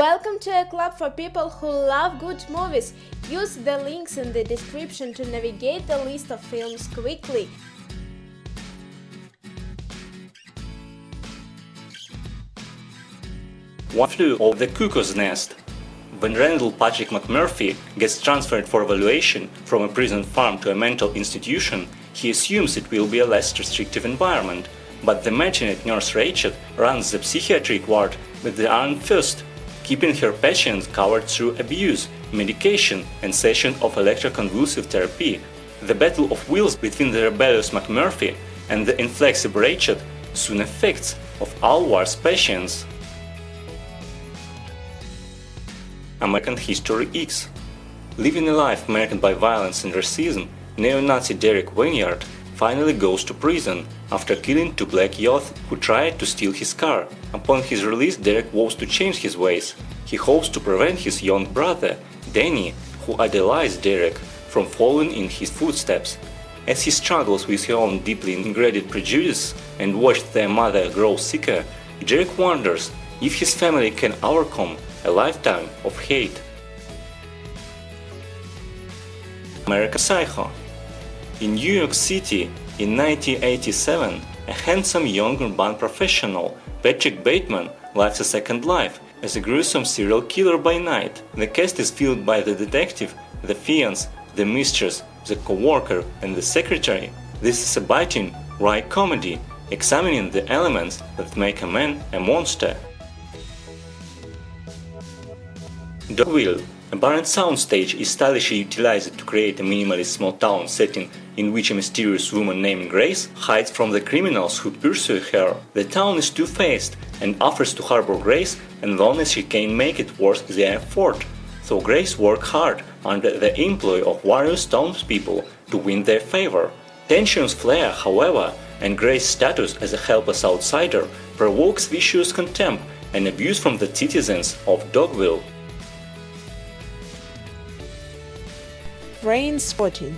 Welcome to a club for people who love good movies. Use the links in the description to navigate the list of films quickly. One flew over the cuckoo's nest. When Randall Patrick McMurphy gets transferred for evaluation from a prison farm to a mental institution, he assumes it will be a less restrictive environment. But the matronette nurse Rachel runs the psychiatric ward with the iron fist, keeping her patients covered through abuse, medication, and sessions of electroconvulsive therapy. The battle of wills between the rebellious McMurphy and the inflexible Rachel soon affects of Alwar's patients. American History X. Living a life marked by violence and racism, neo-Nazi Derek Wainyard finally goes to prison after killing two black youths who tried to steal his car. Upon his release, Derek vows to change his ways. He hopes to prevent his young brother, Danny, who idolized Derek, from following in his footsteps. As he struggles with his own deeply ingrained prejudice and watches their mother grow sicker, Derek wonders if his family can overcome a lifetime of hate. American Psycho. In New York City in 1987, a handsome young urban professional, Patrick Bateman, lives a second life as a gruesome serial killer by night. The cast is filled by the detective, the fiancé, the mistress, the co-worker, and the secretary. This is a biting, wry comedy, examining the elements that make a man a monster. Dogville. A barren soundstage is stylishly utilized to create a minimalist small-town setting in which a mysterious woman named Grace hides from the criminals who pursue her. The town is two-faced and offers to harbor Grace as long as she can make it worth their effort. So Grace works hard under the employ of various townspeople to win their favor. Tensions flare, however, and Grace's status as a helpless outsider provokes vicious contempt and abuse from the citizens of Dogville. Trainspotting.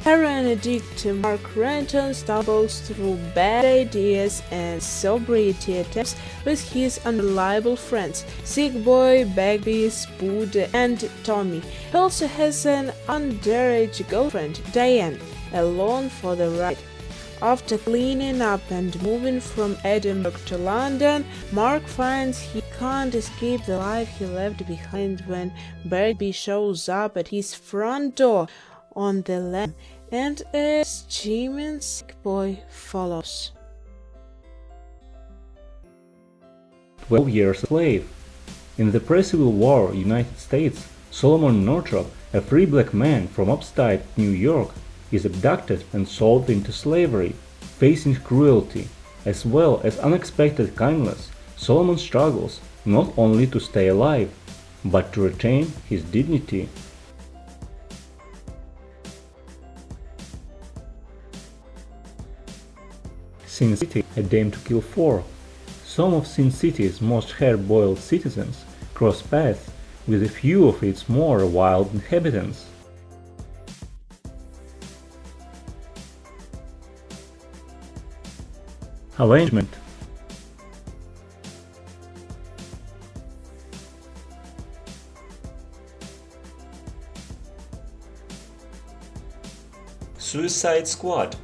Heroin addict Mark Renton stumbles through bad ideas and sobriety attempts with his unreliable friends, Sick Boy, Bagby, Spood, and Tommy. He also has an underage girlfriend, Diane, along for the ride. After cleaning up and moving from Edinburgh to London, Mark finds he can't escape the life he left behind when Bagby shows up at his front door on the lam, and a scheming sick boy follows. 12 Years a Slave. In the pre-Civil War United States, Solomon Northrop, a free black man from upstate New York, is abducted and sold into slavery. Facing cruelty as well as unexpected kindness, Solomon struggles not only to stay alive, but to retain his dignity. Sin City, A Dame to Kill For. Some of Sin City's most hard-boiled citizens cross paths with a few of its more wild inhabitants. Avengement. Suicide Squad.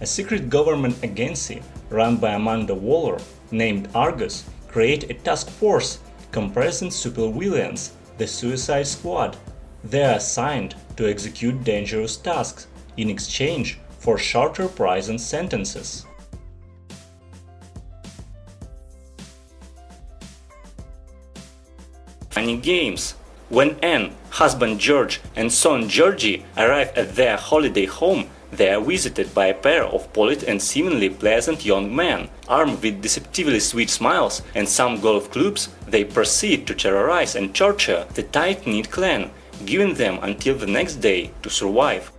A secret government agency run by Amanda Waller named Argus create a task force comprising supervillains, the Suicide Squad. They are assigned to execute dangerous tasks in exchange for shorter prison sentences. Funny Games. When Anne, husband George, and son Georgie arrive at their holiday home, they are visited by a pair of polite and seemingly pleasant young men. Armed with deceptively sweet smiles and some golf clubs, they proceed to terrorize and torture the tight-knit clan, giving them until the next day to survive.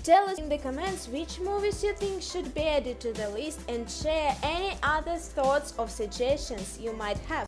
Tell us in the comments which movies you think should be added to the list, and share any other thoughts or suggestions you might have.